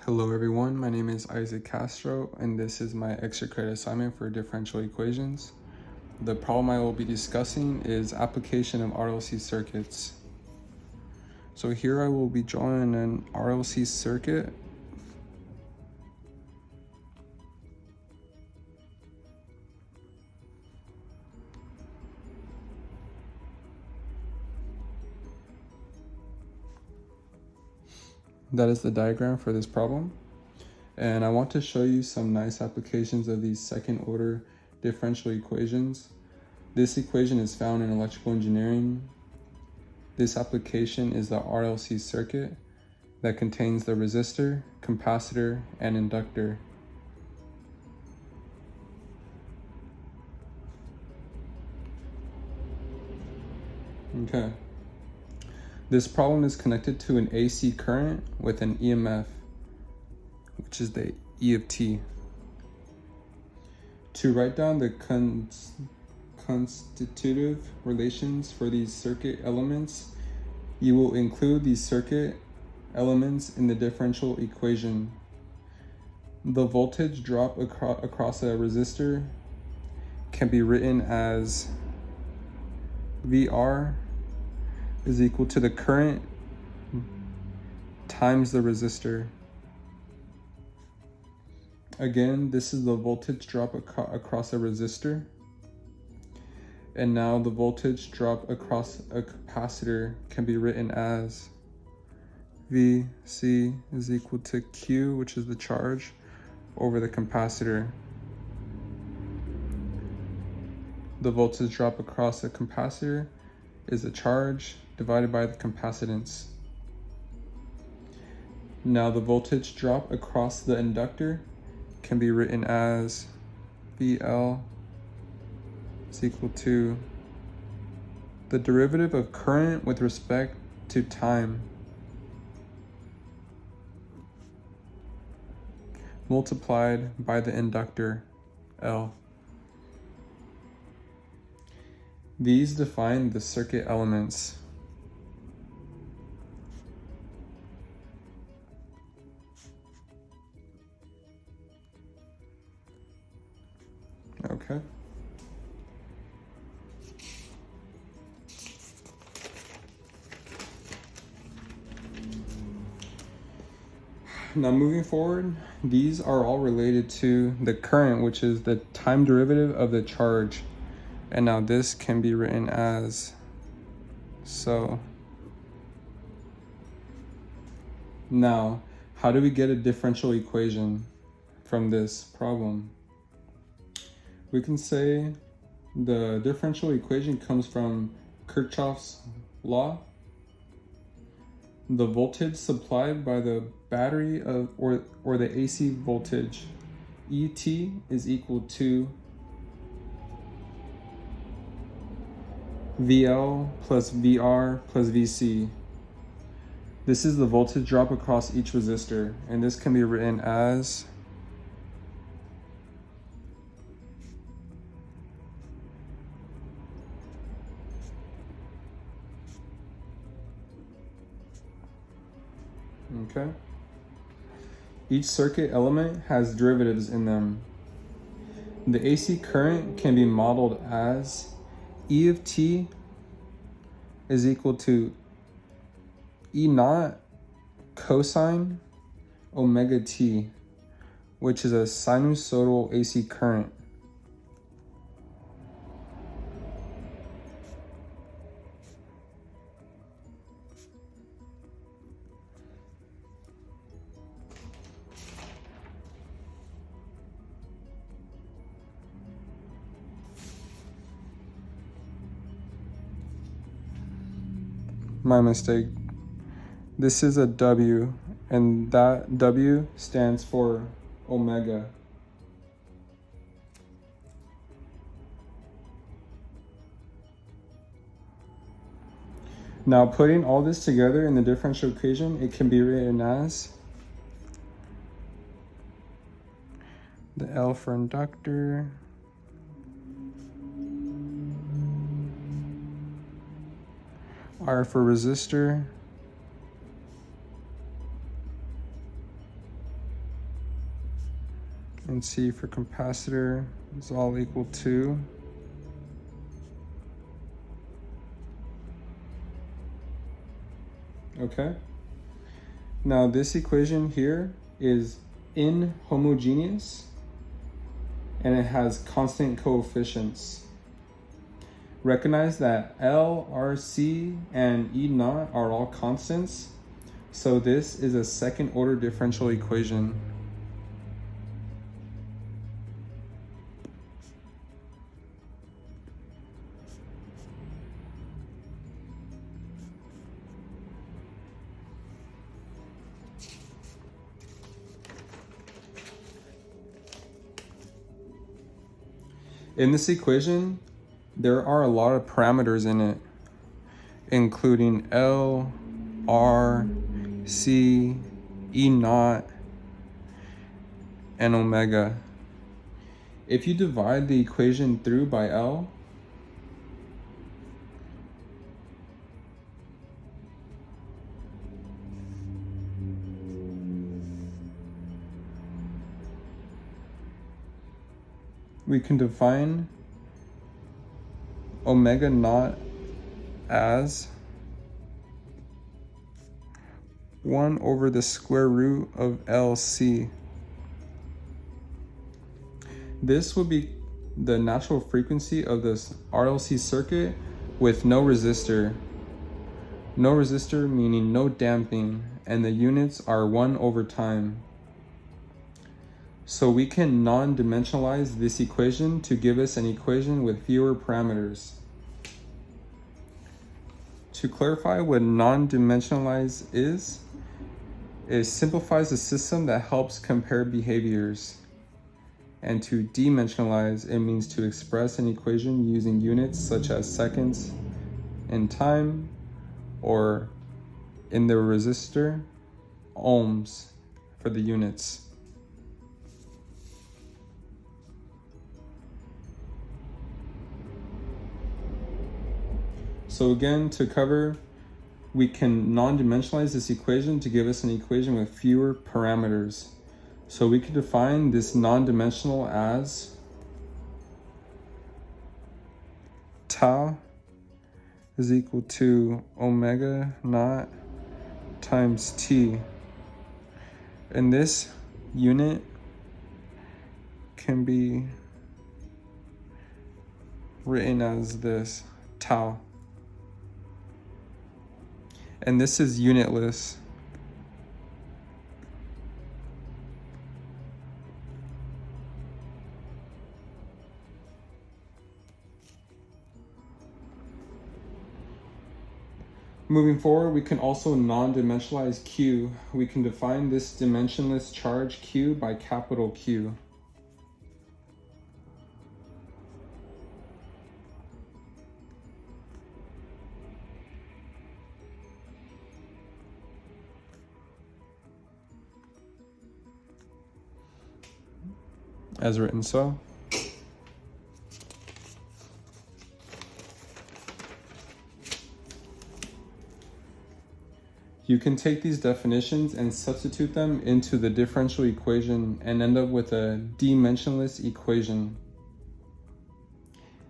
Hello everyone, my name is Isaac Castro and this is my extra credit assignment for differential equations. The problem I will be discussing is application of RLC circuits. So here I will be drawing an RLC circuit. That is the diagram for this problem. And I want to show you some nice applications of these second order differential equations. This equation is found in electrical engineering. This application is the RLC circuit that contains the resistor, capacitor, and inductor. Okay. This problem is connected to an AC current with an EMF, which is the E of t. To write down the constitutive relations for these circuit elements, you will include these circuit elements in the differential equation. The voltage drop across a resistor can be written as VR is equal to the current times the resistor. Again, this is the voltage drop across a resistor. And now the voltage drop across a capacitor can be written as VC is equal to Q, which is the charge, over the capacitor. The voltage drop across a capacitor is the charge divided by the capacitance. Now the voltage drop across the inductor can be written as VL is equal to the derivative of current with respect to time multiplied by the inductor L. These define the circuit elements. Okay. Now moving forward, these are all related to the current, which is the time derivative of the charge. And now this can be written as so. Now, how do we get a differential equation from this problem? We can say the differential equation comes from Kirchhoff's law. The voltage supplied by the battery or the AC voltage ET is equal to VL plus VR plus VC. This is the voltage drop across each resistor, and this can be written as okay. Each circuit element has derivatives in them. The AC current can be modeled as E of t is equal to E naught cosine omega t, which is a sinusoidal AC current. My mistake. This is a W, and that W stands for omega. Now putting all this together in the differential equation, it can be written as the L for inductor, R for resistor, And C for capacitor is all equal to okay. Now this equation here is inhomogeneous and it has constant coefficients. Recognize that L, R, C, and E naught are all constants, so this is a second order differential equation. In this equation, there are a lot of parameters in it, including L, R, C, E naught, and omega. If you divide the equation through by L, we can define omega naught as 1 over the square root of LC. This would be the natural frequency of this RLC circuit with no resistor. No resistor meaning no damping, and the units are 1 over time. So we can non-dimensionalize this equation to give us an equation with fewer parameters. To clarify what non-dimensionalize is, it simplifies a system that helps compare behaviors. And to dimensionalize, it means to express an equation using units such as seconds in time, or in the resistor, ohms for the units. So again, to cover, we can non-dimensionalize this equation to give us an equation with fewer parameters. So we can define this non-dimensional as tau is equal to omega naught times t. And this unit can be written as this, tau. And this is unitless. Moving forward, we can also non-dimensionalize Q. We can define this dimensionless charge Q by capital Q. As written so. You can take these definitions and substitute them into the differential equation and end up with a dimensionless equation.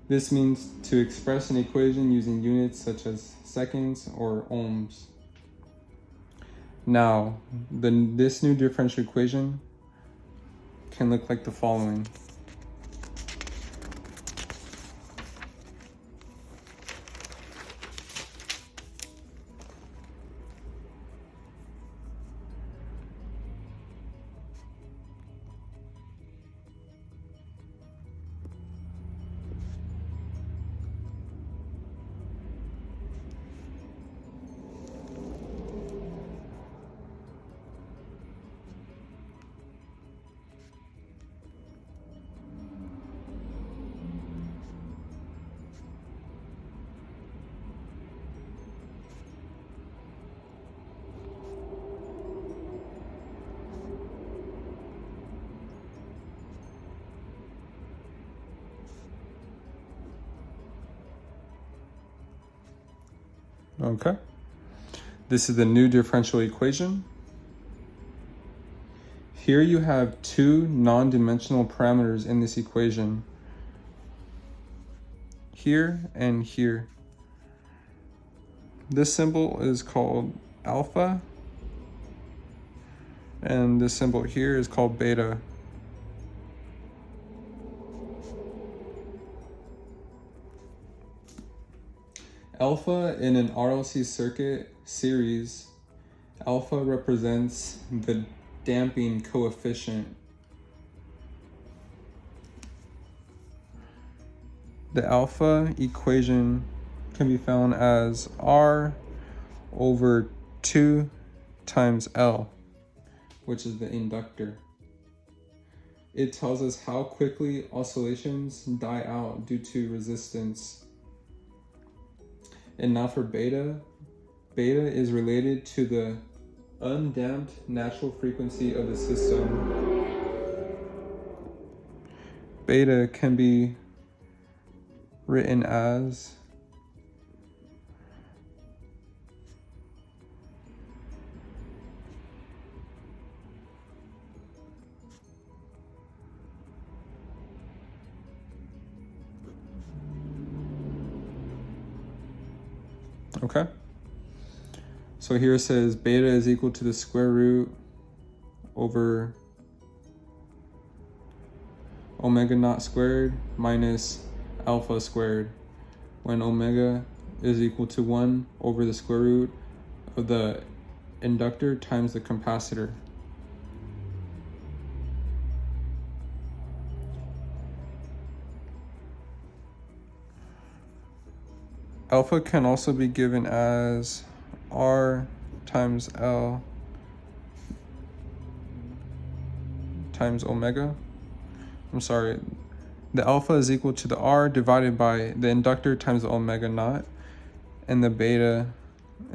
This means to express an equation using units such as seconds or ohms. Now, this new differential equation can look like the following. Okay, this is the new differential equation. Here you have two non-dimensional parameters in this equation. Here and here. This symbol is called alpha, and this symbol here is called beta. Alpha in an RLC circuit series, alpha represents the damping coefficient. The alpha equation can be found as R over 2 times L, which is the inductor. It tells us how quickly oscillations die out due to resistance. And now for beta. Beta is related to the undamped natural frequency of the system. Beta can be written as okay. So here it says beta is equal to the square root over omega naught squared minus alpha squared, when omega is equal to 1 over the square root of the inductor times the capacitor. Alpha can also be given as R times L times omega. I'm sorry. The alpha is equal to the R divided by the inductor times the omega naught, and the beta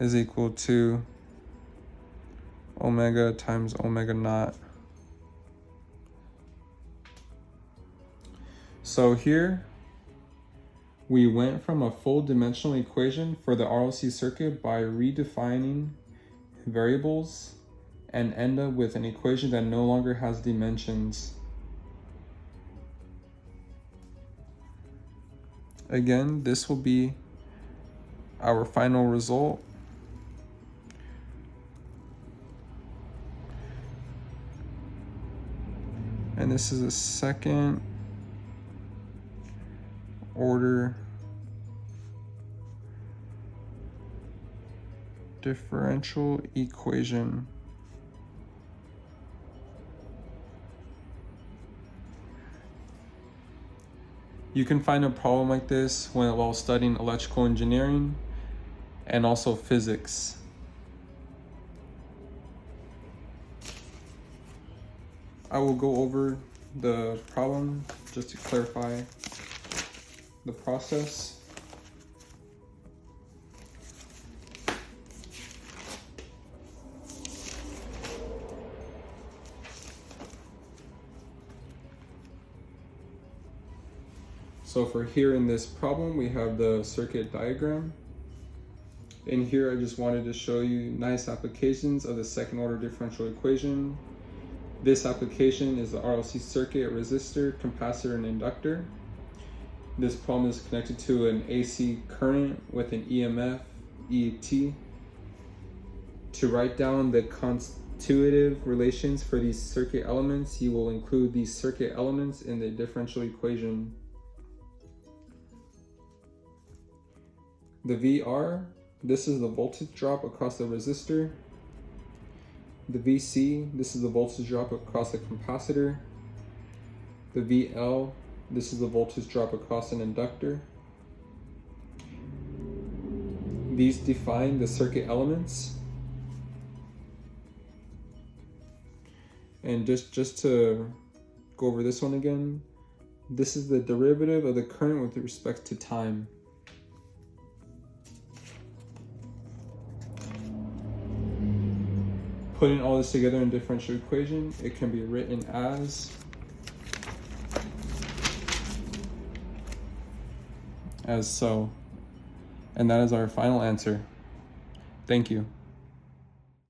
is equal to omega times omega naught. So here we went from a full dimensional equation for the RLC circuit by redefining variables and end up with an equation that no longer has dimensions. Again, this will be our final result. And this is a second order differential equation. You can find a problem like this while studying electrical engineering and also physics. I will go over the problem just to clarify the process. So for here in this problem, we have the circuit diagram. In here, I just wanted to show you nice applications of the second order differential equation. This application is the RLC circuit, resistor, capacitor, and inductor. This problem is connected to an AC current with an EMF, ET. To write down the constitutive relations for these circuit elements, you will include these circuit elements in the differential equation. The VR, this is the voltage drop across the resistor. The VC, this is the voltage drop across the capacitor. The VL, this is the voltage drop across an inductor. These define the circuit elements. And just to go over this one again, this is the derivative of the current with respect to time. Putting all this together in differential equation, it can be written as so. And that is our final answer. Thank you.